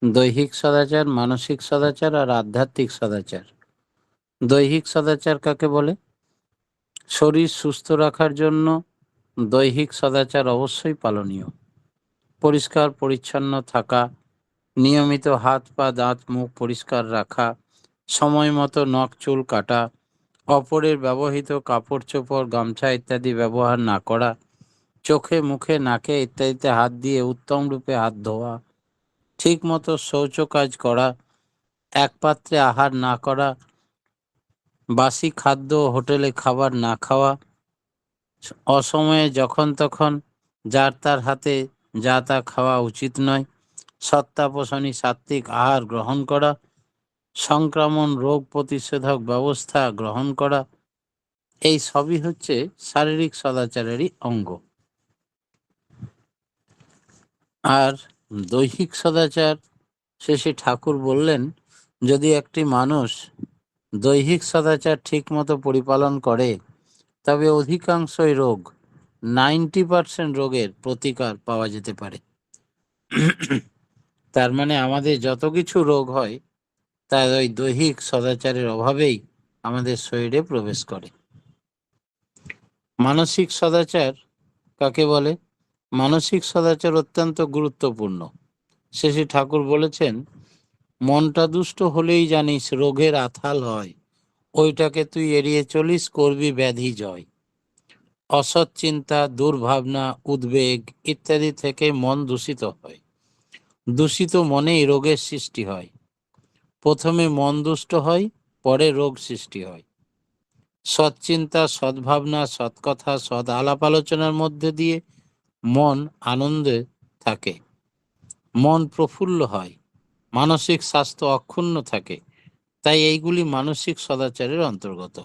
দৈহিক সদাচার, মানসিক সদাচার আর আধ্যাত্মিক সদাচার। দৈহিক সদাচার কাকে বলে? শরীর সুস্থ রাখার জন্য দৈহিক সদাচার অবশ্যই পালনীয়। পরিষ্কার পরিচ্ছন্ন থাকা, নিয়মিত হাত পা দাঁত মুখ পরিষ্কার রাখা, সময় মতো নখ চুল কাটা, অপরের ব্যবহৃত কাপড় চোপড় গামছা ইত্যাদি ব্যবহার না করা, চোখে মুখে নাকে ইত্যাদিতে হাত দিয়ে উত্তম রূপে হাত ধোয়া, ঠিক মতো শৌচ কাজ করা, এক পাত্রে আহার না করা, বাসি খাদ্য হোটেলে খাবার না খাওয়া, অসময়ে যখন তখন যার তার হাতে যা তা খাওয়া উচিত নয়, সত্তাপোষণী সাত্ত্বিক আহার গ্রহণ করা, সংক্রমণ রোগ প্রতিষেধক ব্যবস্থা গ্রহণ করা, এই সবই হচ্ছে শারীরিক সদাচারেরই অঙ্গ। আর দৈহিক সদাচার শেষে ঠাকুর বললেন, যদি একটি মানুষ দৈহিক সদাচার ঠিক মতো পরিপালন করে তবে অধিকাংশই রোগ, 90% রোগের প্রতিকার পাওয়া যেতে পারে। তার মানে আমাদের যত কিছু রোগ হয় তা ওই দৈহিক সদাচারের অভাবেই আমাদের শরীরে প্রবেশ করে। মানসিক সদাচার কাকে বলে? মানসিক সদাচার অত্যন্ত গুরুত্বপূর্ণ। শেষে ঠাকুর বলেছেন, মনটা দুষ্ট হলেই জানিস রোগের আথাল হয়, ওইটাকে তুই এড়িয়ে চলিস, করবি ব্যাধি জয়। অসৎ চিন্তা, দুর্ভাবনা, উদ্বেগ ইত্যাদি থেকে মন দূষিত হয়। দূষিত মনেই রোগের সৃষ্টি হয়। প্রথমে মন দুষ্ট হয়, পরে রোগ সৃষ্টি হয়। সৎচিন্তা, সদ্ভাবনা, সৎকথা, সৎ আলাপ আলোচনার মধ্যে দিয়ে মন আনন্দে থাকে, মন প্রফুল্ল হয়, মানসিক স্বাস্থ্য অক্ষুণ্ণ থাকে। তাই এইগুলি মানসিক সদাচারের অন্তর্গত।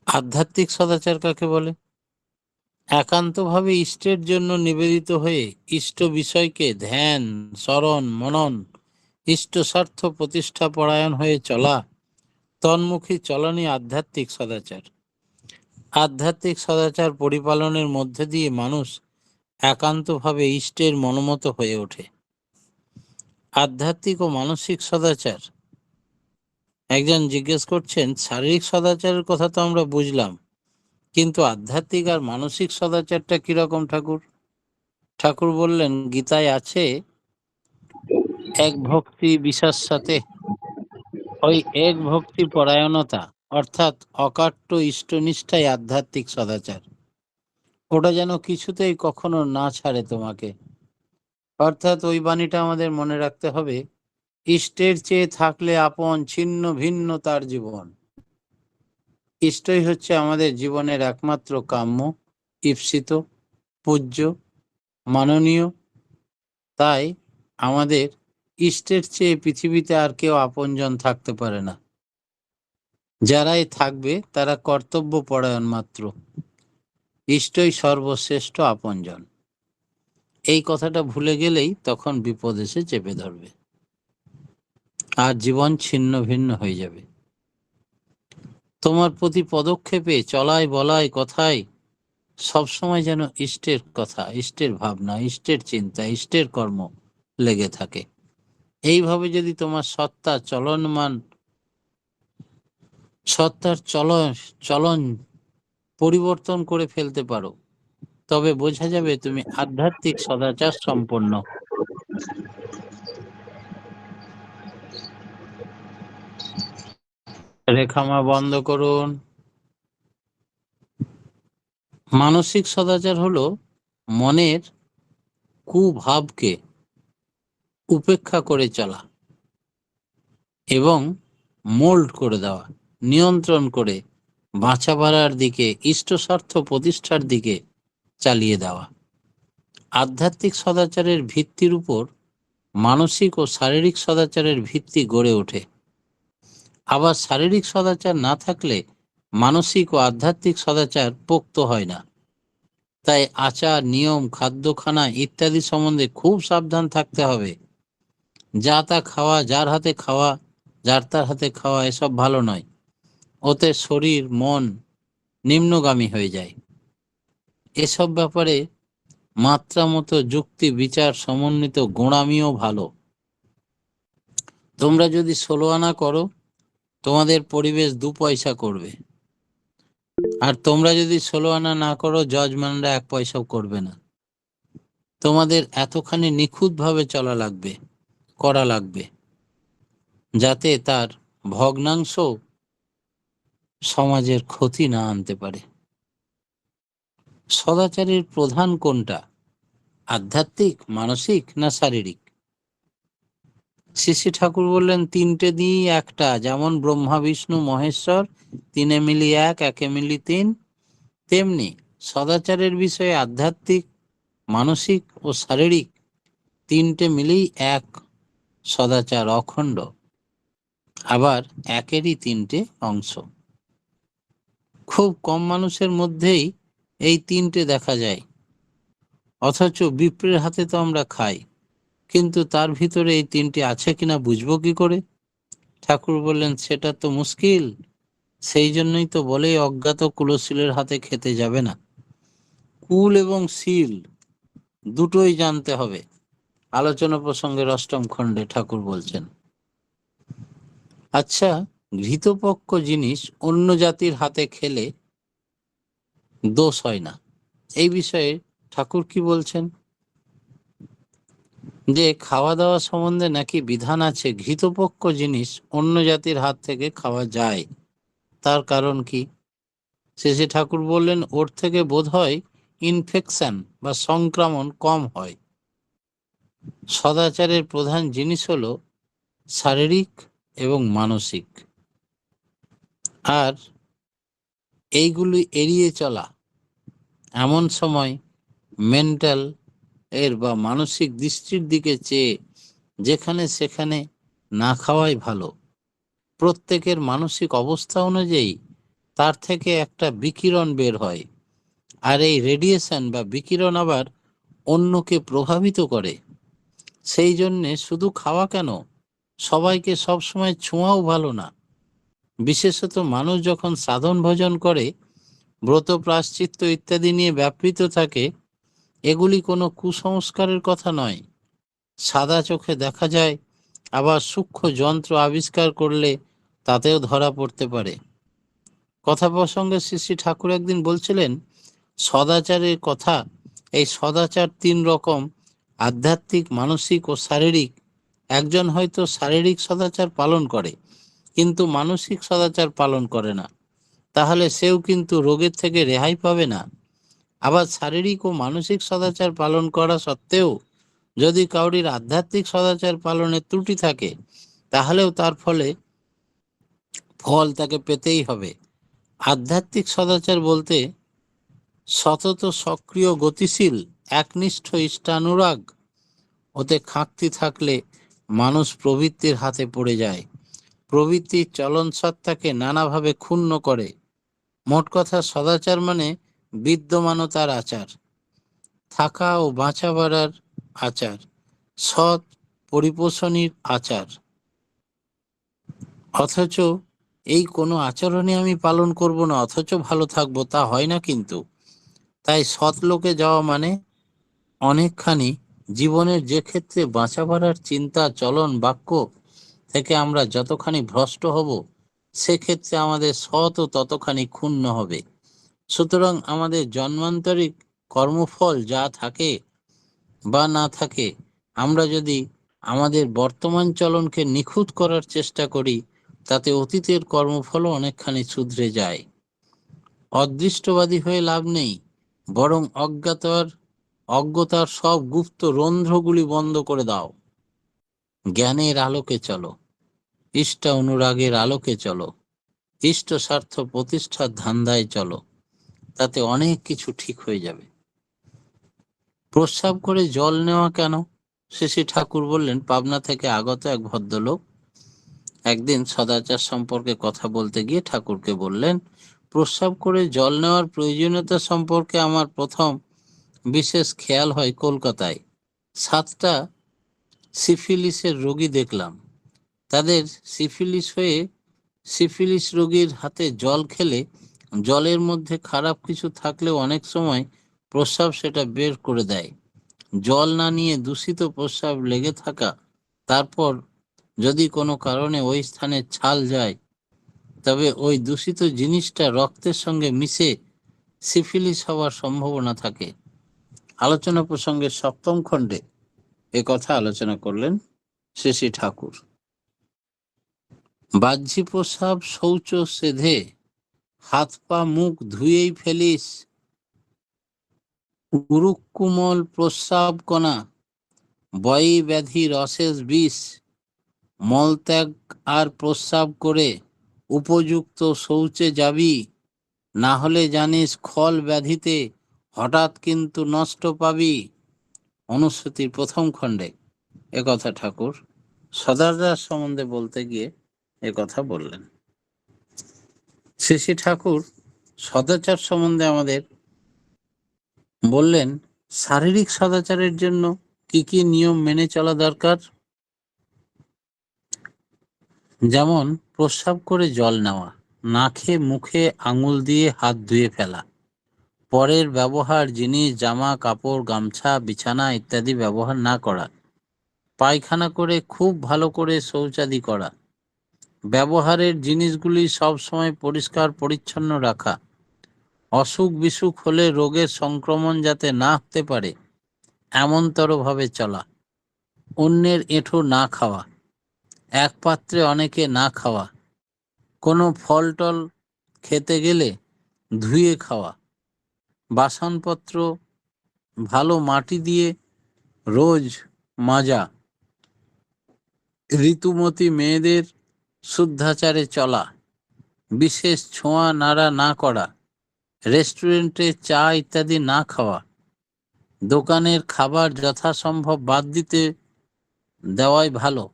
আধ্যাত্মিক সদাচার কাকে বলে? একান্তভাবে ইষ্টের জন্য নিবেদিত হয়ে ইষ্ট বিষয়কে ধ্যান, স্মরণ, মনন, ইষ্ট স্বার্থ প্রতিষ্ঠা পরায়ণ হয়ে চলা, তন্মুখী চলনই আধ্যাত্মিক সদাচার। আধ্যাত্মিক সদাচার পরিপালনের মধ্যে দিয়ে মানুষ একান্তভাবে ইষ্টের মনোমত হয়ে ওঠে। আধ্যাত্মিক ও মানসিক সদাচার। একজন জিজ্ঞেস করছেন, শারীরিক সদাচারের কথা তো আমরা বুঝলাম, কিন্তু আধ্যাত্মিক আর মানসিক সদাচারটা কিরকম ঠাকুর? ঠাকুর বললেন, গীতায় আছে, এক ভক্তি বিশ্বাসে, ওই এক ভক্তি পরায়ণতা অর্থাৎ অকাট্য ইষ্টনিষ্ঠাই আধ্যাত্মিক সদাচার। ওটা যেন কিছুতেই কখনো না ছাড়ে তোমাকে। অর্থাৎ ওই বাণীটা আমাদের মনে রাখতে হবে, ইষ্টের চেয়ে থাকলে আপন, ছিন্ন ভিন্ন তার জীবন। ইষ্টই হচ্ছে আমাদের জীবনের একমাত্র কাম্য, ঈপ্সিত, পূজ্য, মাননীয়। তাই আমাদের ইষ্টের চেয়ে পৃথিবীতে আর কেউ আপনজন থাকতে পারে না। যারাই থাকবে তারা কর্তব্য পরায়ণ মাত্র। ইষ্টই সর্বশ্রেষ্ঠ আপনজন। এই কথাটা ভুলে গেলেই তখন বিপদ এসে চেপে ধরবে, আর জীবন ছিন্ন ভিন্ন হয়ে যাবে। তোমার প্রতি পদক্ষেপে, চলায় বলায় কথায় সবসময় যেন ইষ্টের কথা, ইষ্টের ভাবনা, ইষ্টের চিন্তা, ইষ্টের কর্ম লেগে থাকে। এইভাবে যদি তোমার সত্তার চলন পরিবর্তন করে ফেলতে পারো, তবে বোঝা যাবে তুমি আধ্যাত্মিক সদাচার সম্পন্ন। রেখামা বন্ধ করুন। মানসিক সদাচার হলো মনের কুভাবকে উপেক্ষা করে চলা এবং মোল্ড করে দেওয়া, নিয়ন্ত্রণ করে বাঁচা বাড়ার দিকে, ইষ্ট স্বার্থ প্রতিষ্ঠার দিকে চালিয়ে দেওয়া। আধ্যাত্মিক সদাচারের ভিত্তির উপর মানসিক ও শারীরিক সদাচারের ভিত্তি গড়ে ওঠে। আবার শারীরিক সদাচার না থাকলে মানসিক ও আধ্যাত্মিক সদাচার পোক্ত হয় না। তাই আচার, নিয়ম, খাদ্যখানা ইত্যাদি সম্বন্ধে খুব সাবধান থাকতে হবে। যা তা খাওয়া, যার হাতে খাওয়া, যার তার হাতে খাওয়া, এসব ভালো নয়। ওতে শরীর মন নিম্নগামী হয়ে যায়। এসব ব্যাপারে মাত্রা মতো যুক্তি বিচার সমন্বিত গোঁড়ামিও ভালো। তোমরা যদি 16 আনা করো, তোমাদের পরিবেশ 2 পয়সা করবে, আর তোমরা যদি 16 আনা না করো, জজম্যানরা 1 পয়সাও করবে না। তোমাদের এতখানি নিখুঁতভাবে করা লাগবে, যাতে তার ভগ্নাংশ সমাজের ক্ষতি না আনতে পারে। সদাচারের প্রধান কোনটা? আধ্যাত্মিক, মানসিক না শারীরিক? শ্রী ঠাকুর বললেন, 3টে দিয়েই একটা। যেমন ব্রহ্মা বিষ্ণু মহেশ্বর 3 মিলি 1, 1 মিলি 3, তেমনি সদাচারের বিষয়ে আধ্যাত্মিক, মানসিক ও শারীরিক 3টে মিলেই এক সদাচার, অখণ্ড। আবার একেরই 3টে অংশ। খুব কম মানুষের মধ্যেই এই 3টে দেখা যায়, অথচ বিপ্রের হাতে তো আমরা খাই, কিন্তু তার ভিতরে এই 3টে আছে কিনা বুঝবো কি করে? ঠাকুর বললেন, সেটা তো মুশকিল। সেই জন্যই তো বলে অজ্ঞাত কুলশীলের হাতে খেতে যাবে না। কুল এবং শীল দুটোই জানতে হবে। আলোচনা প্রসঙ্গের 8ম খণ্ডে ঠাকুর বলছেন। আচ্ছা, ঘৃতপক্ষ জিনিস অন্য জাতির হাতে খেলে দোষ হয় না, এই বিষয়ে ঠাকুর কি বলছেন? যে খাওয়া দাওয়া সম্বন্ধে নাকি বিধান আছে, ঘৃতপক্ষ জিনিস অন্য জাতির হাত থেকে খাওয়া যায়। তার কারণ কি? শেষে ঠাকুর বললেন, ওর থেকে বোধ হয় ইনফেকশন বা সংক্রমণ কম হয়। সদাচারের প্রধান জিনিস হলো শারীরিক এবং মানসিক, আর এইগুলি এড়িয়ে চলা। এমন সময় মেন্টাল এর বা মানসিক দৃষ্টির দিকে চেয়ে যেখানে সেখানে না খাওয়াই ভালো। প্রত্যেকের মানসিক অবস্থা অনুযায়ী তার থেকে একটা বিকিরণ বের হয়, আর এই রেডিয়েশন বা বিকিরণ আবার অন্যকে প্রভাবিত করে। সেই জন্যে শুধু খাওয়া কেন, সবাইকে সবসময় ছোঁয়াও ভালো না। বিশেষত মানুষ যখন সাধন ভজন করে, ব্রত প্রায়শ্চিত্ত ইত্যাদি নিয়ে ব্যাপৃত থাকে, এগুলি কোনো কুসংস্কারের কথা নয়। সাদা চোখে দেখা যায়, আবার সূক্ষ্ম যন্ত্র আবিষ্কার করলে তাতেও ধরা পড়তে পারে। কথা প্রসঙ্গে শ্রী ঠাকুর একদিন বলছিলেন, সদাচারের কথা। এই সদাচার 3 রকম, আধ্যাত্মিক, মানসিক ও শারীরিক। একজন হয়তো শারীরিক সদাচার পালন করে, কিন্তু মানসিক সদাচার পালন করে না, তাহলে সেও কিন্তু রোগের থেকে রেহাই পাবে না। আবার শারীরিক ও মানসিক সদাচার পালন করা সত্ত্বেও যদি কাউরির আধ্যাত্মিক সদাচার পালনের ত্রুটি থাকে, তাহলেও তার ফল তাকে পেতেই হবে। আধ্যাত্মিক সদাচার বলতে সতত সক্রিয় গতিশীল একনিষ্ঠ ইষ্টানুরাগ। ওতে খাঁকতি থাকলে মানুষ প্রবৃত্তির হাতে পড়ে যায়, প্রবৃত্তির চলন সত্তাকে নানাভাবে ক্ষুণ্ণ করে। মোট কথা, সদাচার মানে বিদ্যমানতার আচার, থাকা ও বাঁচা বাড়ার আচার, সৎ পরিপোষণীর আচার। অথচ এই কোনো আচরণে আমি পালন করব না, অথচ ভালো থাকবো, তা হয় না কিন্তু। তাই সৎ লোকে যাওয়া মানে অনেকখানি জীবনের যে ক্ষেত্রে বাঁচা বাড়ার চিন্তা, চলন, বাক্য থেকে আমরা যতখানি ভ্রষ্ট হব, সেক্ষেত্রে আমাদের সৎও ততখানি ক্ষুণ্ণ হবে। সুতরাং আমাদের জন্মান্তরিক কর্মফল যা থাকে বা না থাকে, আমরা যদি আমাদের বর্তমান চলনকে নিখুঁত করার চেষ্টা করি, তাতে অতীতের কর্মফলও অনেকখানি শুধরে যায়। অদৃষ্টবাদী হয়ে লাভ নেই, বরং অজ্ঞতার সব গুপ্ত রন্ধ্রগুলি বন্ধ করে দাও। জ্ঞানের আলোকে চলো, ইষ্ট অনুরাগের আলোকে চলো, ইষ্ট স্বার্থ প্রতিষ্ঠার ধান্দায় চলো, তাতে অনেক কিছু ঠিক হয়ে যাবে। প্রস্রাব করে জল নেওয়া কেন? শ্রী ঠাকুর বললেন, পাবনা থেকে আগত এক ভদ্রলোক একদিন সদাচার সম্পর্কে কথা বলতে গিয়ে ঠাকুরকে বললেন, প্রস্রাব করে জল নেওয়ার প্রয়োজনীয়তা সম্পর্কে আমার প্রথম বিশেষ খেয়াল হয় কলকাতায় 7টা সিফিলিসের রোগী দেখলাম। তাদের সিফিলিস রোগীর হাতে জল খেলে জলের মধ্যে খারাপ কিছু থাকলেও অনেক সময় প্রস্রাব সেটা বের করে দেয়। জল না নিয়ে দূষিত প্রস্রাব লেগে থাকা, তারপর যদি কোনো কারণে ওই স্থানে ছাল যায়, তবে ওই দূষিত জিনিসটা রক্তের সঙ্গে মিশে সিফিলিস হওয়ার সম্ভাবনা থাকে। আলোচনা প্রসঙ্গের 7ম খণ্ডে এ কথা আলোচনা করলেন শ্রী ঠাকুর। বাহ্যি প্রস্রাব শৌচ সেধে, হাত পা মুখ ধুয়েই ফেলিস। উরুকুমল প্রস্রাব কণা, বয়ী ব্যাধির অশেষ বিষ। মলত্যাগ আর প্রস্রাব করে উপযুক্ত শৌচে যাবি, না হলে জানিস খল ব্যাধিতে হঠাৎ কিন্তু নষ্ট পাবি। অনুশ্রুতির 1ম খণ্ডে একথা ঠাকুর সদাচার সম্বন্ধে বলতে গিয়ে একথা বললেন। শ্রী ঠাকুর সদাচার সম্বন্ধে আমাদের বললেন শারীরিক সদাচারের জন্য কি কি নিয়ম মেনে চলা দরকার। যেমন প্রস্রাব করে জল নেওয়া, নাকে মুখে আঙুল দিয়ে হাত ধুয়ে ফেলা, পরের ব্যবহার জিনিস জামা কাপড় গামছা বিছানা ইত্যাদি ব্যবহার না করা, পায়খানা করে খুব ভালো করে শৌচাদি করা, ব্যবহারের জিনিসগুলি সব সময় পরিষ্কার পরিচ্ছন্ন রাখা, অসুখ বিসুখ হলে রোগের সংক্রমণ যাতে না হতে পারে এমনতরভাবে চলা, অন্যের এঁঠো না খাওয়া, এক পাত্রে অনেকে না খাওয়া, কোনো ফল টল খেতে গেলে ধুয়ে খাওয়া, বাসনপত্র ভালো মাটি দিয়ে রোজ মাজা, ঋতুমতী মেয়েদের শুদ্ধাচারে চলা, বিশেষ ছোঁয়া নাড়া না করা, রেস্টুরেন্টে চা ইত্যাদি না খাওয়া, দোকানের খাবার যথাসম্ভব বাদ দিতে দেওয়াই ভালো,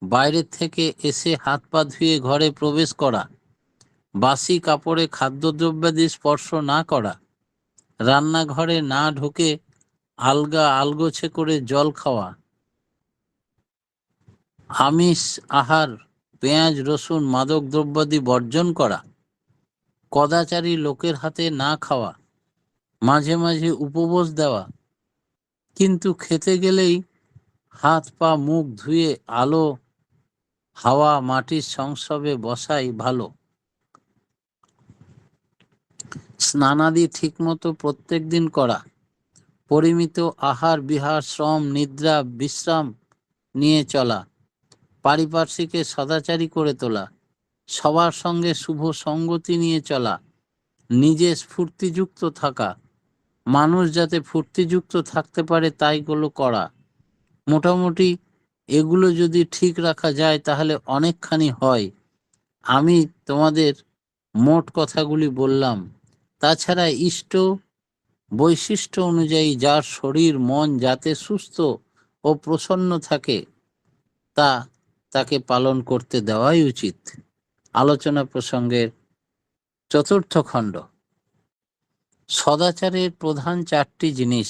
বাইরে থেকে এসে হাত পা ধুয়ে ঘরে প্রবেশ করা, বাসি কাপড়ে খাদ্যদ্রব্যাদি স্পর্শ না করা, রান্নাঘরে না ঢুকে আলগা আলগোছে করে জল খাওয়া, আমিষ আহার পেঁয়াজ রসুন মাদক দ্রব্যাদি বর্জন করা, কদাচারী লোকের হাতে না খাওয়া, মাঝে মাঝে উপবাস দেওয়া, কিন্তু খেতে গেলেই হাত পা মুখ ধুয়ে আলো হাওয়া মাটির সংস্রবে বসাই ভালো, স্নানাদি ঠিকমতো প্রত্যেক দিন করা, পরিমিত আহার বিহার শ্রম নিদ্রা বিশ্রাম নিয়ে চলা, পারিপার্শ্বিকে সদাচারী করে তোলা, সবার সঙ্গে শুভ সঙ্গতি নিয়ে চলা, নিজে স্ফূর্তিযুক্ত থাকা, মানুষ যাতে ফুর্তিযুক্ত থাকতে পারে তাইগুলো করা। মোটামুটি এগুলো যদি ঠিক রাখা যায় তাহলে অনেকখানি হয়। আমি তোমাদের মোট কথাগুলি বললাম। তাছাড়া ইষ্ট বৈশিষ্ট্য অনুযায়ী যার শরীর মন যাতে সুস্থ ও প্রসন্ন থাকে তাকে পালন করতে দেওয়াই উচিত। আলোচনা প্রসঙ্গের 4র্থ খণ্ড। সদাচারের প্রধান 4টি জিনিস।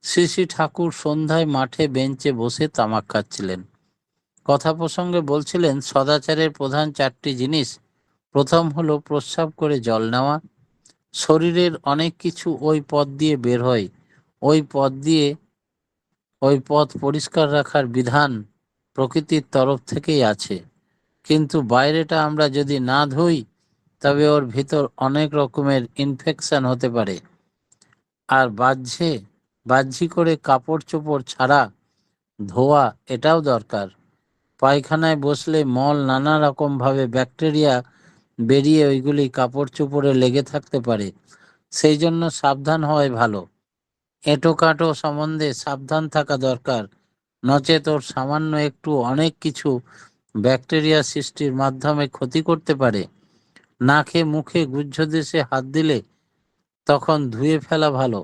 শ্রী ঠাকুর সন্ধ্যায় মাঠে বেঞ্চে বসে তামাক খাচ্ছিলেন। কথা প্রসঙ্গে বলছিলেন সদাচারের প্রধান 4টি জিনিস। প্রথম হলো প্রস্রাব করে জল নেওয়া। শরীরের অনেক কিছু ওই পথ দিয়ে বের হয়। ওই পথ পরিষ্কার রাখার বিধান প্রকৃতির তরফ থেকেই আছে, কিন্তু বাইরেটা আমরা যদি না ধুই তবে ওর ভিতর অনেক রকমের ইনফেকশন হতে পারে। আর বাহ্যি করে কাপড় চোপড় ছাড়া ধোয়া এটাও দরকার। পায়খানায় বসলে মল নানা রকম ভাবে ব্যাকটেরিয়া বেরিয়ে ওইগুলি কাপড় চোপড়ে লেগে থাকতে পারে, সেই জন্য সাবধান হওয়াই ভালো। এঁটো কাঁটো সম্বন্ধে সাবধান থাকা দরকার, নচেত ওর সামান্য একটু অনেক কিছু ব্যাকটেরিয়া সৃষ্টির মাধ্যমে ক্ষতি করতে পারে। নাকে মুখে গুহ্য দেশে হাত দিলে তখন ধুয়ে ফেলা ভালো,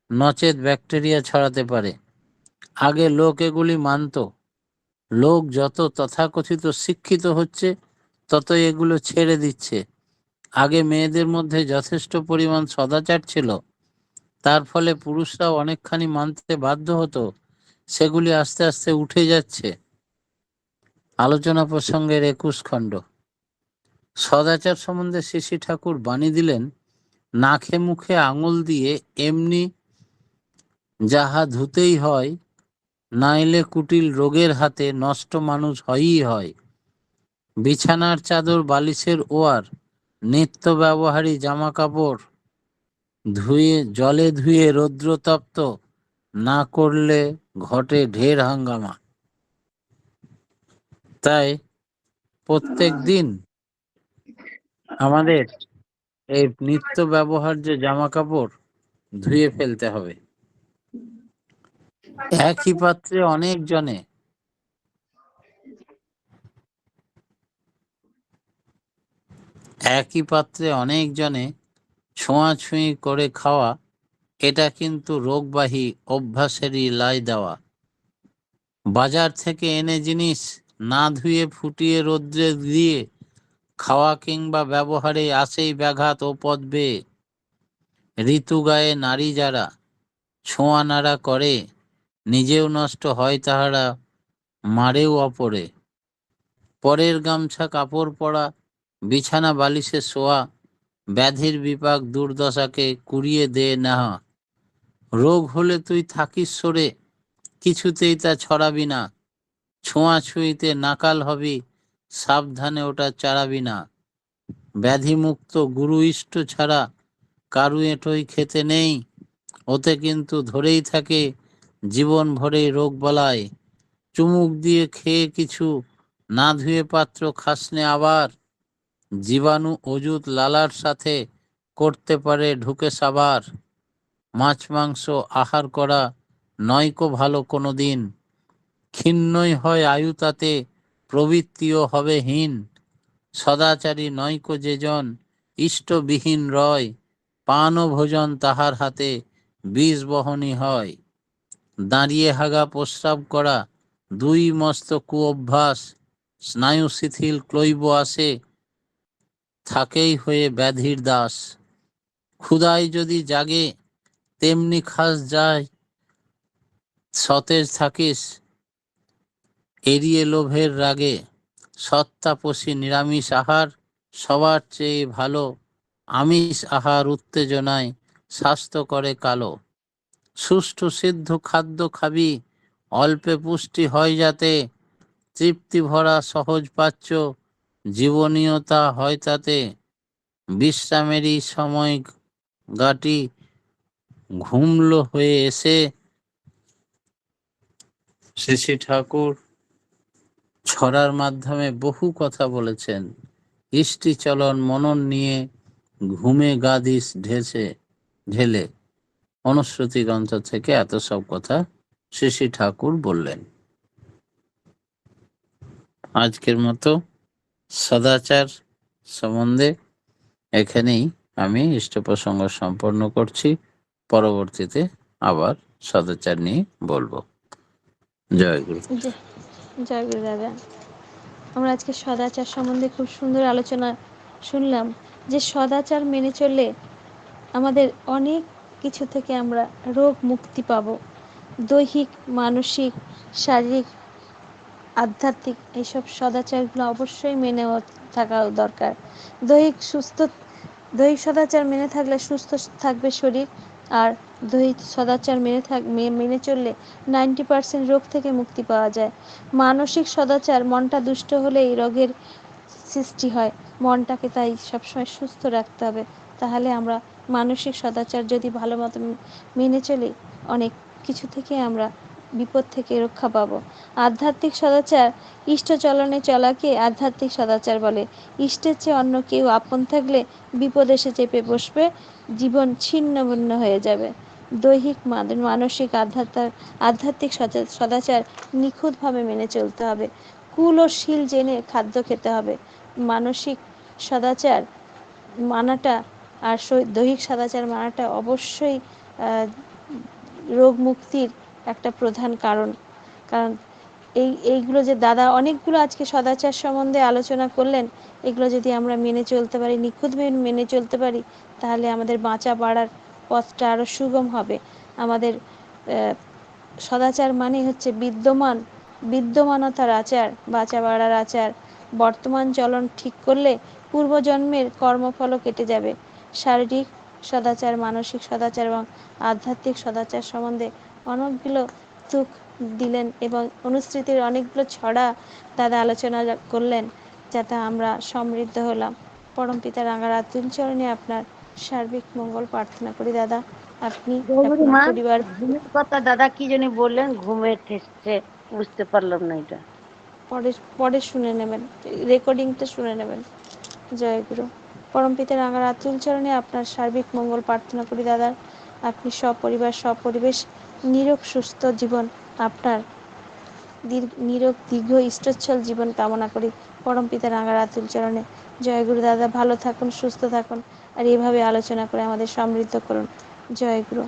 নচেত ব্যাকটেরিয়া ছড়াতে পারে। আগে লোক এগুলি মানত, লোক যত তথাকথিত শিক্ষিত হচ্ছে তত এগুলো ছেড়ে দিচ্ছে। আগে মেয়েদের মধ্যে যথেষ্ট পরিমাণ সদাচার ছিল, তার ফলে পুরুষরাও অনেকখানি মানতে বাধ্য হতো, সেগুলি আস্তে আস্তে উঠে যাচ্ছে। আলোচনা প্রসঙ্গের 21 খণ্ড। সদাচার সম্বন্ধে শ্রী ঠাকুর বাণী দিলেন, নাকে মুখে আঙুল দিয়ে এমনি যাহা ধুতেই হয়, নাইলে কুটিল রোগের হাতে নষ্ট মানুষ হয়ই হয়। বিছানার চাদর, বালিশের ওয়ার, নিত্য ব্যবহারী জামা কাপড় জলে ধুয়ে রৌদ্রতপ্ত না করলে ঘটে ঢের হাঙ্গামা। তাই প্রত্যেক দিন আমাদের এই নিত্য ব্যবহার্য জামা কাপড় ধুয়ে ফেলতে হবে। একই পাত্রে অনেক জনে ছোঁয়াছুঁয়ি করে খাওয়া, এটা কিন্তু রোগবাহী অভ্যাসেরই লাই দেওয়া। বাজার থেকে এনে জিনিস না ধুয়ে ফুটিয়ে রোদ্রে দিয়ে খাওয়া কিংবা ব্যবহারে আসেই ব্যাঘাত ও পদ বেয়ে। ঋতু গায়ে নারী যারা ছোঁয়া নাড়া করে, নিজেও নষ্ট হয় তাহারা, মারেও অপরে। পরের গামছা কাপড় পরা, বিছানা বালিশে শোয়া, ব্যাধির বিপাক দুর্দশাকে কুড়িয়ে দে নেহা। রোগ হলে তুই থাকিস সরে, কিছুতেই তা ছড়াবি না। ছোঁয়াছুঁয়িতে নাকাল হবি, সাবধানে ওটা চাড়াবি না। ব্যাধিমুক্ত গুরু ইষ্ট ছাড়া কারু এঁটোই খেতে নেই, ওতে কিন্তু ধরেই থাকে জীবন ভরে রোগ বলায়। চুমুক দিয়ে খেয়ে কিছু না ধুয়ে পাত্র খাসনে আবার, জীবাণু অযুত লালার সাথে করতে পারে ঢুকে সাবার। মাছ মাংস আহার করা নয়কো ভালো কোনো দিন, ক্ষীণই হয় আয়ু তাতে, প্রবৃত্তিও হবে হীন। সদাচারী নয়কো যেজন ইষ্টবিহীন রয়, পান ও ভোজন তাহার হাতে বিষ বহনী হয়। দাঁড়িয়ে হাগা প্রস্রাব করা দুই মস্ত কুঅভ্যাস, স্নায়ু শিথিল ক্লৈব আসে, থাকেই হয়ে ব্যাধির দাস। ক্ষুধায় যদি জাগে তেমনি খাস যায়, সতেজ থাকিস এড়িয়ে লোভের রাগে। সত্তাপসী নিরামিষ আহার সবার চেয়ে ভালো, আমিষ আহার উত্তেজনায় স্বাস্থ্য করে কালো। সুষ্ঠু সিদ্ধ খাদ্য খাবি, অল্পে পুষ্টি হয় যাতে, তৃপ্তি ভরা সহজ পাচ্য জীবনীয়তা হয় তাতে। বিশ্রামেরই সময় গাটি ঘুমল হয়ে এসে, শ্রী ঠাকুর ছড়ার মাধ্যমে বহু কথা বলেছেন। ইষ্টি চলন মনন নিয়ে ঘুমে গাদিস ঢেলে। অনুশ্রুতি গ্রন্থ থেকে এত সব কথা শ্রী ঠাকুর বললেন। আজকের মতো সদাচার সম্বন্ধে এখানেই আমি ইষ্ট প্রসঙ্গ সম্পন্ন করছি। পরবর্তীতে আবার সদাচার নিয়ে বলবো। জয় গুরু। জয় গুরু দাদা। আমরা আজকে সদাচার সম্বন্ধে খুব সুন্দর আলোচনা শুনলাম, যে সদাচার মেনে চললে আমাদের অনেক কিছু থেকে আমরা রোগ মুক্তি পাব। দৈহিক, মানসিক, শারীরিক, আধ্যাত্মিক এইসব সদাচারগুলো অবশ্যই মেনে থাকা দরকার। দৈহিক সদাচার মেনে থাকলে সুস্থ থাকবে শরীর, আর দৈহিক সদাচার মেনে চললে 90% রোগ থেকে মুক্তি পাওয়া যায়। মানসিক সদাচার, মনটা দুষ্ট হলেই রোগের সৃষ্টি হয়। মনটাকে তাই সবসময় সুস্থ রাখতে হবে। তাহলে আমরা মানসিক সদাচার যদি ভালো মতো মেনে চলি, অনেক কিছু থেকে আমরা বিপদ থেকে রক্ষা পাবো। আধ্যাত্মিক সদাচার, ইষ্ট চলনে চলাকে আধ্যাত্মিক সদাচার বলে। ইষ্টের চেয়ে অন্য কেউ আপন থাকলে বিপদ এসে চেপে বসবে, জীবন ছিন্ন ভিন্ন হয়ে যাবে। দৈহিক, মানসিক, আধ্যাত্মিক সদাচার নিখুঁতভাবে মেনে চলতে হবে। কুল ও শীল জেনে খাদ্য খেতে হবে। মানসিক সদাচার মানাটা আর দৈহিক সদাচার মানাটা অবশ্যই রোগ মুক্তির একটা প্রধান কারণ। কারণ এইগুলো যে দাদা অনেকগুলো আজকে সদাচার সম্বন্ধে আলোচনা করলেন, এগুলো যদি আমরা মেনে চলতে পারি, নিখুঁতভাবে মেনে চলতে পারি, তাহলে আমাদের বাঁচা বাড়ার পথটা আরও সুগম হবে। আমাদের সদাচার মানে হচ্ছে বিদ্যমানতার আচার, বাঁচা বাড়ার আচার। বর্তমান চলন ঠিক করলে পূর্বজন্মের কর্মফলও কেটে যাবে। শারীরিক সদাচার, মানসিক সদাচার এবং আধ্যাত্মিক সদাচার সম্বন্ধে অনেকগুলো তুক দিলেন এবং অনুস্মৃতির অনেকগুলো ছড়া দাদা আলোচনা করলেন, যাতে আমরা সমৃদ্ধ হলাম। পরমপিতা রাঙার আতুল চরণে আপনার সার্বিক মঙ্গল প্রার্থনা করি দাদা। আপনি গৌরী আপনার মা, পরিবার ঘুমের কথা দাদা কি জানি বললেন, ঘুমের ঠেসছে, বুঝতে পারলাম না এটা। পরে পরে শুনে নেবেন, রেকর্ডিংটা শুনে নেবেন। জয় গুরু। পরমপিতা রাঙার আতুল চরণে আপনার সার্বিক মঙ্গল প্রার্থনা করি দাদা। আপনি সপরিবার সপরিবেশ নিরোগ সুস্থ জীবন, আপনার নিরোগ দীর্ঘ ইষ্টচ্ছল জীবন কামনা করি পরমপিতা রাঙার আতুল চরণে। জয় গুরু দাদা, ভালো থাকুন, সুস্থ থাকুন, আর এভাবে আলোচনা করে আমাদের সমৃদ্ধ করুন। জয় গুরু।